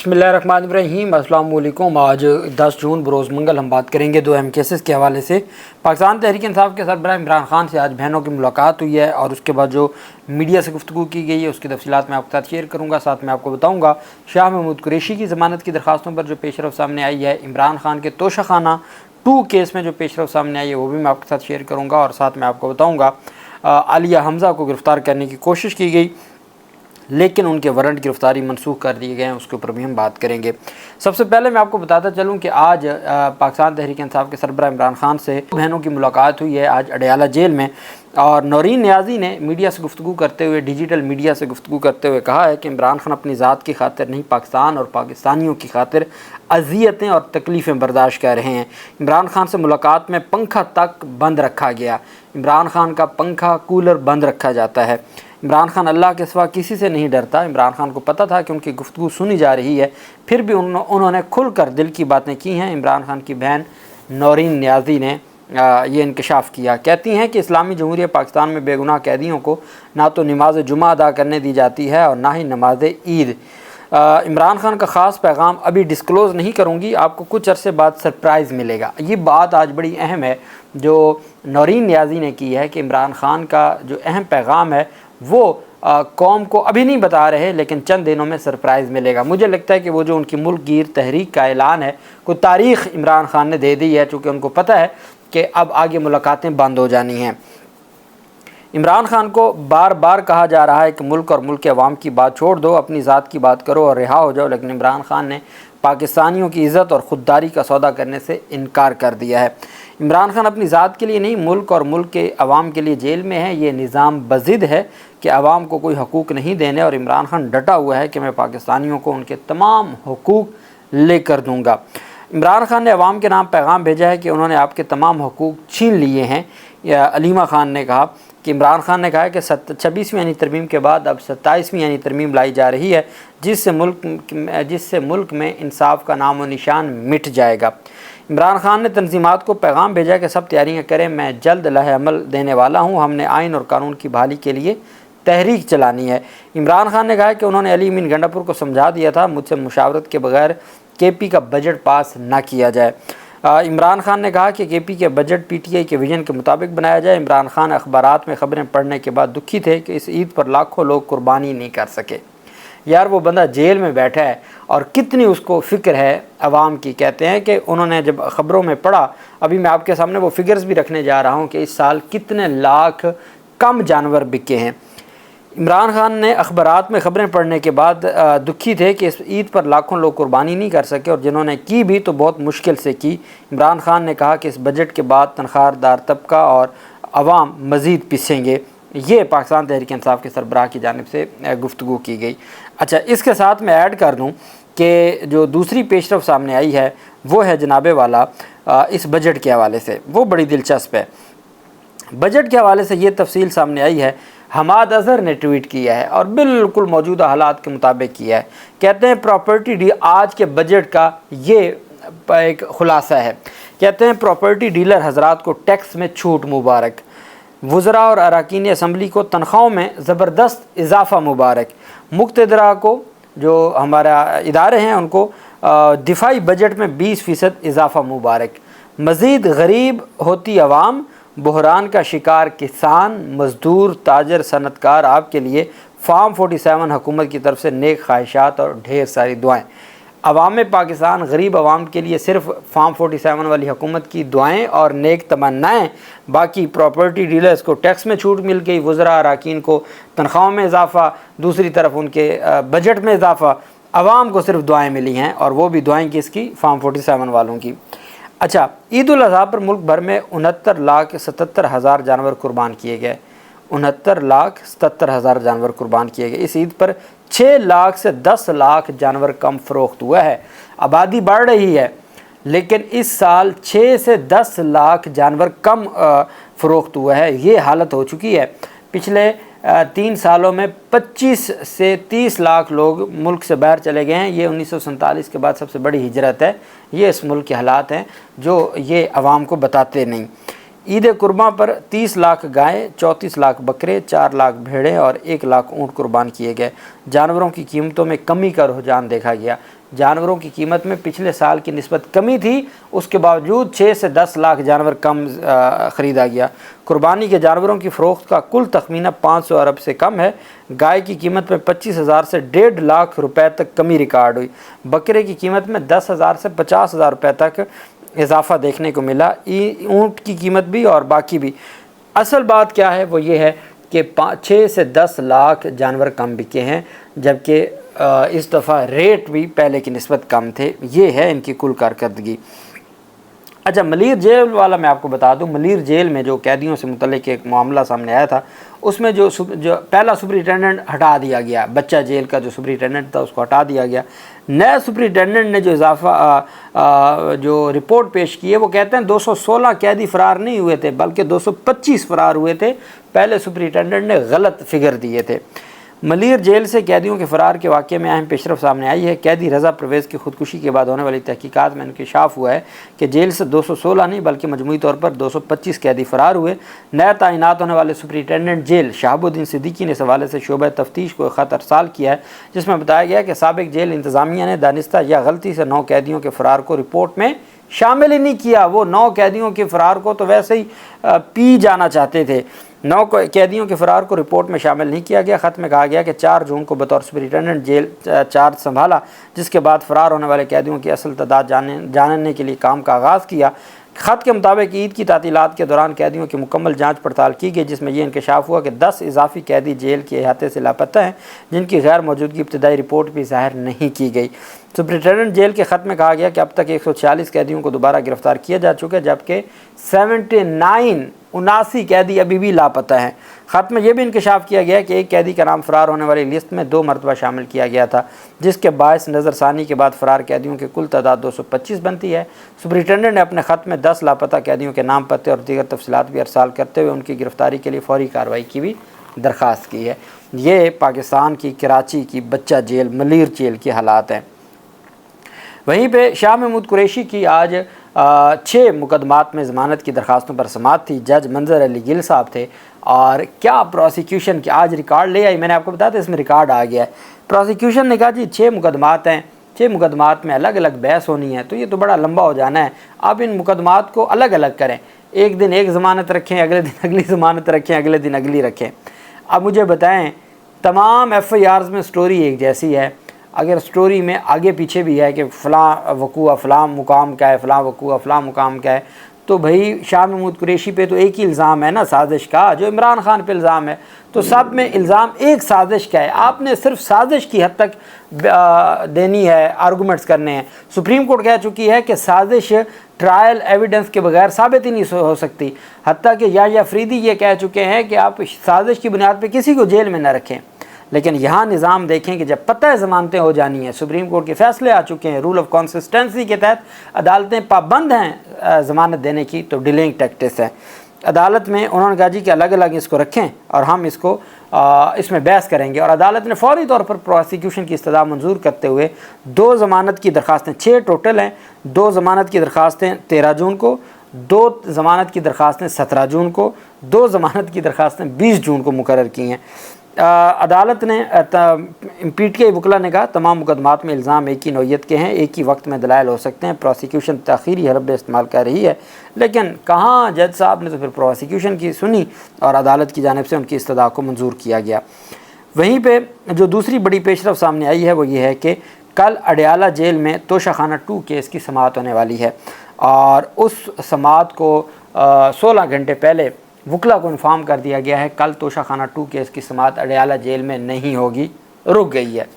बिस्मिल्लाहिर्रहमानिर्रहीम। अस्सलाम वालेकुम। आज 10 जून बरोज़ मंगल हम बात करेंगे दो अहम केसेस के हवाले से। पाकिस्तान तहरीक इंसाफ के सरबराह इमरान खान से आज बहनों की मुलाकात हुई है और उसके बाद जो मीडिया से गुफ्तगू की गई है उसकी तफसीलात मैं आपके साथ शेयर करूँगा। साथ में आपको बताऊँगा शाह महमूद कुरैशी की ज़मानत की दरख्वास्तों पर जो पेशरफ सामने आई है, इमरान खान के तोशाखाना 2 केस में जो पेशरफ सामने आई है वो भी मैं आपके साथ शेयर करूँगा। और साथ में आपको बताऊँगा आलिया हमज़ा को गिरफ़्तार करने की कोशिश की गई लेकिन उनके वारंट गिरफ्तारी मनसूख कर दिए गए हैं, उसके ऊपर भी हम बात करेंगे। सबसे पहले मैं आपको बताता चलूं कि आज पाकिस्तान तहरीक इंसाफ के सरबराह इमरान खान से बहनों की मुलाकात हुई है आज अडयाला जेल में। और नौरीन नियाज़ी ने मीडिया से गुफ्तगू करते हुए, डिजिटल मीडिया से गुफ्तगू करते हुए कहा है कि इमरान खान अपनी ज़ात की खातिर नहीं, पाकिस्तान और पाकिस्तानियों की खातिर अज़ियतें और तकलीफ़ें बर्दाश्त कर रहे हैं। इमरान खान से मुलाकात में पंखा तक बंद रखा गया। इमरान खान का पंखा, कूलर बंद रखा जाता है। इमरान खान अल्लाह के सिवा किसी से नहीं डरता। इमरान खान को पता था कि उनकी गुफ्तगू सुनी जा रही है, फिर भी उन्होंने खुल कर दिल की बातें की हैं। इमरान खान की बहन नौरीन नियाज़ी ने ये इंकशाफ किया। कहती हैं कि इस्लामी जमहूरिया पाकिस्तान में बेगुनाह कैदियों को ना तो नमाज जुमा अदा करने दी जाती है और ना ही नमाज ईद। इमरान खान का ख़ास पैगाम अभी डिस्क्लोज़ नहीं करूँगी, आपको कुछ अरसे बाद सरप्राइज़ मिलेगा। ये बात आज बड़ी अहम है जो नौरीन नियाज़ी ने की है कि इमरान खान का जो अहम पैगाम है वो कौम को अभी नहीं बता रहे लेकिन चंद दिनों में सरप्राइज़ मिलेगा। मुझे लगता है कि वो जो उनकी मुल्क गिर तहरीक का ऐलान है, कोई तारीख़ इमरान खान ने दे दी है, चूँकि उनको पता है कि अब आगे मुलाकातें बंद हो जानी हैं। इमरान खान को बार बार कहा जा रहा है कि मुल्क और मुल्क के अवाम की बात छोड़ दो, अपनी ज़ात की बात करो और रिहा हो जाओ, लेकिन इमरान खान ने पाकिस्तानियों की इज़्ज़त और ख़ुददारी का सौदा करने से इनकार कर दिया है। इमरान खान अपनी ज़ात के लिए नहीं, मुल्क और मुल्क के अवाम के लिए जेल में है। ये निज़ाम बज़िद है कि अवाम को कोई हकूक़ नहीं देने और इमरान खान डटा हुआ है कि मैं पाकिस्तानियों को उनके तमाम हकूक़ लेकर दूँगा। इमरान खान ने अवाम के नाम पैगाम भेजा है कि उन्होंने आपके तमाम हकूक़ छीन लिए हैं। अलीमा खान ने कहा कि इमरान खान ने कहा है कि 26वीं यानी तरमीम के बाद अब 27वीं यानी तरमीम लाई जा रही है जिससे मुल्क में इंसाफ का नाम व निशान मिट जाएगा। इमरान खान ने तंजीमात को पैगाम भेजा कि सब तैयारियां करें, मैं जल्द लहे अमल देने वाला हूं। हमने आइन और कानून की बहाली के लिए तहरीक चलानी है। इमरान खान ने कहा कि उन्होंने अली मीन गंडापुर को समझा दिया था मुझसे मुशावरत के बगैर केपी का बजट पास ना किया जाए। इमरान खान ने कहा कि केपी के बजट पीटीआई के विजन के मुताबिक बनाया जाए। इमरान खान अखबारात में ख़बरें पढ़ने के बाद दुखी थे कि इस ईद पर लाखों लोग कुर्बानी नहीं कर सके। यार वो बंदा जेल में बैठा है और कितनी उसको फ़िक्र है अवाम की। कहते हैं कि उन्होंने जब ख़बरों में पढ़ा, अभी मैं आपके सामने वो फिगर्स भी रखने जा रहा हूँ कि इस साल कितने लाख कम जानवर बिके हैं। इमरान खान ने अखबारात में ख़बरें पढ़ने के बाद दुखी थे कि इस ईद पर लाखों लोग कुर्बानी नहीं कर सके और जिन्होंने की भी तो बहुत मुश्किल से की। इमरान खान ने कहा कि इस बजट के बाद तनख्वाहदार तबका और अवाम मज़ीद पिसेंगे। ये पाकिस्तान तहरीक इंसाफ के सरबराह की जानिब से गुफ्तगू की गई। अच्छा, इसके साथ मैं ऐड कर दूँ कि जो दूसरी पेशरफ सामने आई है वो है जनाबे वाला इस बजट के हवाले से, वो बड़ी दिलचस्प है। बजट के हवाले से ये तफसील सामने आई है। हमाद अज़हर ने ट्वीट किया है और बिल्कुल मौजूदा हालात के मुताबिक किया है। कहते हैं प्रॉपर्टी डील आज के बजट का ये एक खुलासा है। कहते हैं प्रॉपर्टी डीलर हजरात को टैक्स में छूट मुबारक, वज़रा और अरकान असम्बली को तनख्वाहों में ज़बरदस्त इजाफ़ा मुबारक, मुक़्तदरा को जो हमारा इदारे हैं उनको दिफाई बजट में 20% इजाफ़ा मुबारक, मज़ीद गरीब होती अवाम, बहरान का शिकार किसान, मज़दूर, ताजर, सनतकार, आपके लिए फार्म 47 हुकूमत की तरफ से नेक ख्वाहिशात और ढेर सारी दुआएं। अवाम पाकिस्तान गरीब अवाम के लिए सिर्फ फार्म 47 वाली हुकूमत की दुआएं और नेक तमन्नाएं। बाकी प्रॉपर्टी डीलर्स को टैक्स में छूट मिल गई, वज़रा अरकान को तनख्वाहों में इजाफ़ा, दूसरी तरफ उनके बजट में इजाफ़ा। अवाम को सिर्फ दुआएँ मिली हैं और वो भी दुआएँ किसकी? फार्म 47 वालों की। अच्छा, ईद उल अज़हा पर मुल्क भर में 69,77,000 जानवर कुर्बान किए गए। 69,77,000 जानवर कुर्बान किए गए। इस ईद पर 6 लाख से 10 लाख जानवर कम फ़रोख्त हुआ है। आबादी बढ़ रही है लेकिन इस साल 6 से 10 लाख जानवर कम फ़रोख्त हुआ है। ये हालत हो चुकी है। पिछले 3 सालों में 25 से 30 लाख लोग मुल्क से बाहर चले गए हैं। ये 1947 के बाद सबसे बड़ी हिजरत है। ये इस मुल्क के हालात हैं जो ये अवाम को बताते नहीं। ईद कुर्बान पर 30 लाख गायें, 34 लाख बकरे, 4 लाख भेड़ें और 1 लाख ऊँट कुर्बान किए गए। जानवरों की कीमतों में कमी का रुझान देखा गया। जानवरों की कीमत में पिछले साल की निस्बत कमी थी, उसके बावजूद 6 से 10 लाख जानवर कम ख़रीदा गया। कुर्बानी के जानवरों की फ़रोख्त का कुल तखमीना 500 अरब से कम है। गाय की कीमत में 25,000 से 1.5 लाख रुपए तक कमी रिकॉर्ड हुई। बकरे की कीमत में 10,000 से 50,000 रुपये तक इजाफ़ा देखने को मिला। ऊँट की कीमत भी और बाकी भी। असल बात क्या है वो ये है कि 6 से 10 लाख जानवर कम बिके हैं, जबकि इस दफ़ा रेट भी पहले की निस्बत कम थे। ये है इनकी कुल कारकर्दगी। अच्छा, मलीर जेल वाला मैं आपको बता दूं, मलीर जेल में जो कैदियों से मुतल्लिक एक मामला सामने आया था, उसमें जो पहला सुपरिटेंडेंट हटा दिया गया, बच्चा जेल का जो सुपरिटेंडेंट था उसको हटा दिया गया। नए सुपरिटेंडेंट ने जो जो रिपोर्ट पेश की है वो कहते हैं 216 कैदी फ़रार नहीं हुए थे, बल्कि 225 फ़रार हुए थे। पहले सुपरिटेंडेंट ने गलत फिगर दिए थे। मलीर जेल से कैदियों के फ़रार के वाक़े में अहम पेशरफ सामने आई है। कैदी रज़ा परवेज़ की ख़ुदकुशी के बाद होने वाली तहकीकात में इंकशाफ हुआ है कि जेल से 216 नहीं बल्कि मजमूई तौर पर 225 कैदी फ़रार हुए। नया तैनात होने वाले सुपरिटेंडेंट जेल शहाबुद्दीन सिद्दीकी ने इस हवाले से शोबा तफ्तीश को ख़त अरसाल किया है, जिसमें बताया गया कि साबिक़ जेल इंतज़ामिया ने दानिस्ता या गलती से 9 कैदियों के फ़रार को रिपोर्ट में शामिल ही नहीं किया। वो 9 कैदियों के फ़रार को तो वैसे ही पी जाना चाहते थे। 9 कैदियों के फ़रार को रिपोर्ट में शामिल नहीं किया गया। ख़त में कहा गया कि 4 जून को बतौर सुपरिटेंडेंट जेल चार्ज संभाला, जिसके बाद फ़रार होने वाले कैदियों की असल तादाद जानने के लिए काम का आगाज़ किया। ख़त के मुताबिक ईद की तातीलात के दौरान कैदियों की मुकम्मल जांच पड़ताल की गई, जिसमें यह इंकशाफ हुआ कि 10 इजाफी कैदी जेल के अहाते से लापता हैं, जिनकी गैर मौजूदगी इब्तदाई रिपोर्ट भी ज़ाहिर नहीं की गई। सुपरिटेंडेंट जेल के ख़त में कहा गया कि अब तक 140 कैदियों को दोबारा गिरफ़्तार किया जा चुका है, जबकि 79 कैदी अभी भी लापता हैं। ख़त में यह भी इंकशाफ किया गया कि एक कैदी का नाम फ़रार होने वाली लिस्ट में 2 मरतबा शामिल किया गया था, जिसके बायस नज़रसानी के बाद फ़रार कैदियों की कुल तादाद 225 बनती है। सुपरिटेंडेंट ने अपने ख़त में 10 लापता कैदियों के नाम, पते और दीगर तफसीलात भी अरसाल करते हुए उनकी गिरफ़्तारी के लिए फ़ौरी कार्रवाई की भी दरख्वास्त की है। ये पाकिस्तान की कराची की बच्चा जेल मलीर जेल के हालात हैं। वहीं पे शाह महमूद कुरैशी की आज 6 मुकदमात में ज़मानत की दरख्वास्तों पर समाअत थी। जज मंजर अली गिल साहब थे और क्या प्रोसिक्यूशन की आज रिकॉर्ड ले आई। मैंने आपको बताया था इसमें रिकॉर्ड आ गया है। प्रोसिक्यूशन ने कहा जी 6 मुकदमात हैं, 6 मुकदमात में अलग अलग बहस होनी है, तो ये तो बड़ा लंबा हो जाना है। आप इन मुकदमात को अलग अलग करें, एक दिन एक ज़मानत रखें, अगले दिन अगली ज़मानत रखें, अगले दिन अगली रखें। अब मुझे बताएं, तमाम FIRs में स्टोरी एक जैसी है। अगर स्टोरी में आगे पीछे भी है कि फ़लाँ वक़ूआ फ़लाँ मुकाम का है, फ़लाँ वक़ूआ फ़लाँ मुकाम का है, तो भाई शाह महमूद कुरैशी पे तो एक ही इल्ज़ाम है ना, साजिश का, जो इमरान खान पे इल्ज़ाम है, तो सब में इल्ज़ाम एक साजिश का है। आपने सिर्फ साजिश की हद तक देनी है, आर्गूमेंट्स करने हैं। सुप्रीम कोर्ट कह चुकी है कि साजिश ट्रायल एविडेंस के बगैर साबित ही नहीं हो सकती। हत्ता कि या अफरीदी ये कह चुके हैं कि आप साजिश की बुनियाद पर किसी को जेल में न रखें। लेकिन यहाँ निज़ाम देखें कि जब पता है ज़मानतें हो जानी हैं, सुप्रीम कोर्ट के फैसले आ चुके हैं, रूल ऑफ कंसिस्टेंसी के तहत अदालतें पाबंद हैं ज़मानत देने की, तो डिलेइंग टैक्टिक्स है। अदालत में उन्होंने कहा जी कि अलग अलग इसको रखें और हम इसको इसमें बहस करेंगे, और अदालत ने फौरी तौर पर प्रोसिक्यूशन की इस्तदा मंजूर करते हुए 2 ज़मानत की दरख्वास्तें, 6 टोटल हैं, 2 ज़मानत की दरख्वास्तें 13 जून को, 2 ज़मानत की दरख्वास्तें 17 जून को, 2 ज़मानत की दरख्वास्तें 20 जून को मुकर्रर की हैं। अदालत ने पीटीआई वकला ने कहा तमाम मुकदमात में इल्ज़ाम एक ही नौइयत के हैं, एक ही वक्त में दलाइल हो सकते हैं। प्रोसिक्यूशन ताख़ीरी हरबे इस्तेमाल कर रही है, लेकिन कहाँ जज साहब ने तो फिर प्रोसिक्यूशन की सुनी और अदालत की जानिब से उनकी इस्तदा को मंजूर किया गया। वहीं पे जो दूसरी बड़ी पेशरफ सामने आई है वो ये है कि कल अडयाला जेल में तोशाखाना 2 केस की समाअत होने वाली है, और उस समाअत को 16 घंटे पहले वकला को इन्फॉर्म कर दिया गया है कल तोशाखाना 2 केस की समाअत अडयाला जेल में नहीं होगी, रुक गई है।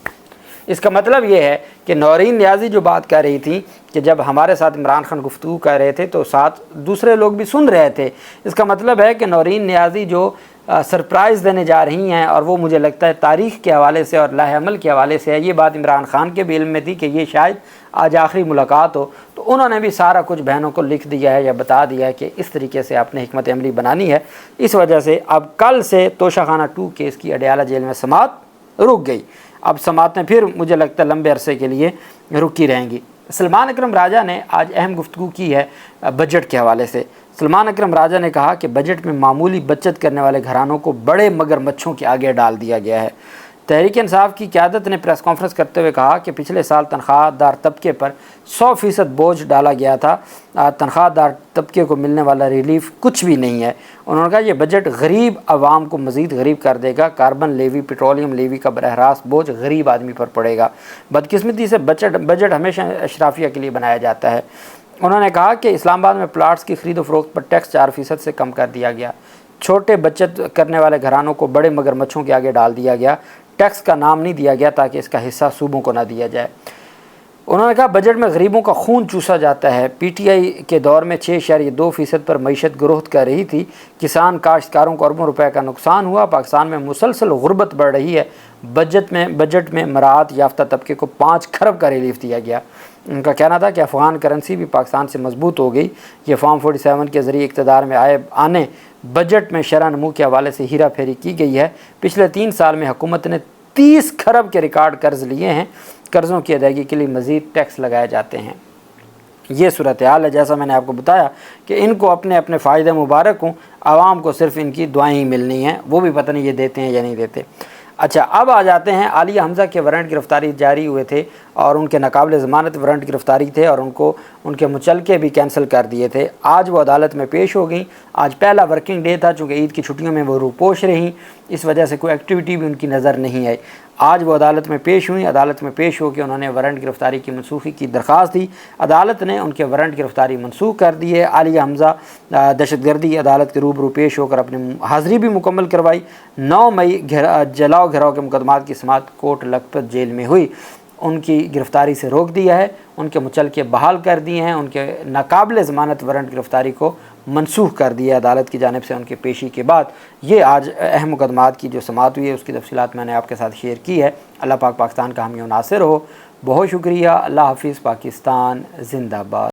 इसका मतलब ये है कि नौरीन नियाज़ी जो बात कर रही थी कि जब हमारे साथ इमरान खान गुफ्तगू कर रहे थे तो साथ दूसरे लोग भी सुन रहे थे, इसका मतलब है कि नौरीन नियाज़ी जो सरप्राइज़ देने जा रही हैं, और वो मुझे लगता है तारीख़ के हवाले से और लाहे अमल के हवाले से है। ये बात इमरान खान के भी इल्म में थी कि ये शायद आज आखिरी मुलाकात हो, तो उन्होंने भी सारा कुछ बहनों को लिख दिया है या बता दिया है कि इस तरीके से आपने हिकमत अमली बनानी है। इस वजह से अब कल से तोशाखाना 2 केस की अडयाला जेल में समाअत रुक गई। अब समाअतें फिर मुझे लगता है लंबे अरसे के लिए रुकी रहेंगी। सलमान अकरम राजा ने आज अहम गुफ्तगू की है बजट के हवाले से। सलमान अकरम राजा ने कहा कि बजट में मामूली बचत करने वाले घरानों को बड़े मगरमच्छों के आगे डाल दिया गया है। तहरीक इंसाफ की क़यादत ने प्रेस कॉन्फ्रेंस करते हुए कहा कि पिछले साल तनख्वाहदार तबके पर 100% बोझ डाला गया था। तनख्वाहदार तबके को मिलने वाला रिलीफ कुछ भी नहीं है। उन्होंने कहा यह बजट गरीब आवाम को मज़ीद गरीब कर देगा। कार्बन लेवी, पेट्रोलियम लेवी का बरह रास्त बोझ गरीब आदमी पर पड़ेगा। बदकिस्मती से बजट हमेशा अशराफिया के लिए बनाया जाता है। उन्होंने कहा कि इस्लामाबाद में प्लाट्स की खरीद फरोख्त पर टैक्स 4% से कम कर दिया गया। छोटे बचत करने वाले घरानों को बड़े मगरमच्छों के आगे डाल दिया गया। टैक्स का नाम नहीं दिया गया ताकि इसका हिस्सा सूबों को ना दिया जाए। उन्होंने कहा बजट में गरीबों का खून चूसा जाता है। पीटीआई के दौर में 6.2% पर मईशत ग्रोथ कर रही थी। किसान काश्तकारों को अरबों रुपए का नुकसान हुआ। पाकिस्तान में मुसलसल गुर्बत बढ़ रही है। बजट में मराहत याफ्ता तबके को 5 खरब का रिलीफ दिया गया। उनका कहना था कि अफ़गान करेंसी भी पाकिस्तान से मजबूत हो गई। ये फॉर्म 47 के ज़रिए इक़्तिदार में आने बजट में शरह नमू के हवाले से हीरा फेरी की गई है। पिछले 3 साल में हुकूमत ने 30 खरब के रिकॉर्ड कर्ज लिए हैं। कर्ज़ों की अदायगी के लिए मज़ीद टैक्स लगाए जाते हैं। ये सूरत हाल है। जैसा मैंने आपको बताया कि इनको अपने अपने फ़ायदे मुबारक हों, आवाम को सिर्फ इनकी दुआएं ही मिलनी हैं। वो भी पता नहीं ये देते हैं या नहीं देते। अच्छा, अब आ जाते हैं आलिया हमज़ा के वारंट गिरफ़्तारी जारी हुए थे और उनके नाकाबिल ज़मानत वारंट गिरफ़्तारी थे और उनको उनके मुचलके भी कैंसिल कर दिए थे। आज वो अदालत में पेश हो गई। आज पहला वर्किंग डे था, चूँकि ईद की छुट्टियों में वो रूपोश रहीं, इस वजह से कोई एक्टिविटी भी उनकी नज़र नहीं आई। आज वो अदालत में पेश हुई। अदालत में पेश होकर उन्होंने वारंट गिरफ़्तारी की मनसूखी की दरख्वास्त दी। अदालत ने उनके वारंट गिरफ़्तारी मनसूख कर दी है। आलिया हमज़ा दहशतगर्दी अदालत के रूबरू पेश होकर अपनी हाज़िरी भी मुकम्मल करवाई। 9 मई जलाओ घिराव के मुकदमात की समाअत कोट लखपत जेल में हुई। उनकी गिरफ़्तारी से रोक दिया है। उनके मुचलके बहाल कर दिए हैं। उनके नाकाबिल ज़मानत वारंट गिरफ़्तारी को मनसूख कर दिया अदालत की जानिब से उनके पेशी के बाद। ये आज अहम मुकदमात की जो समाअत हुई है उसकी तफसीलात मैंने आपके साथ शेयर की है। अल्लाह पाक पाकिस्तान का हामी नासिर हो। बहुत शुक्रिया। अल्लाह हाफ़िज़। पाकिस्तान ज़िंदाबाद।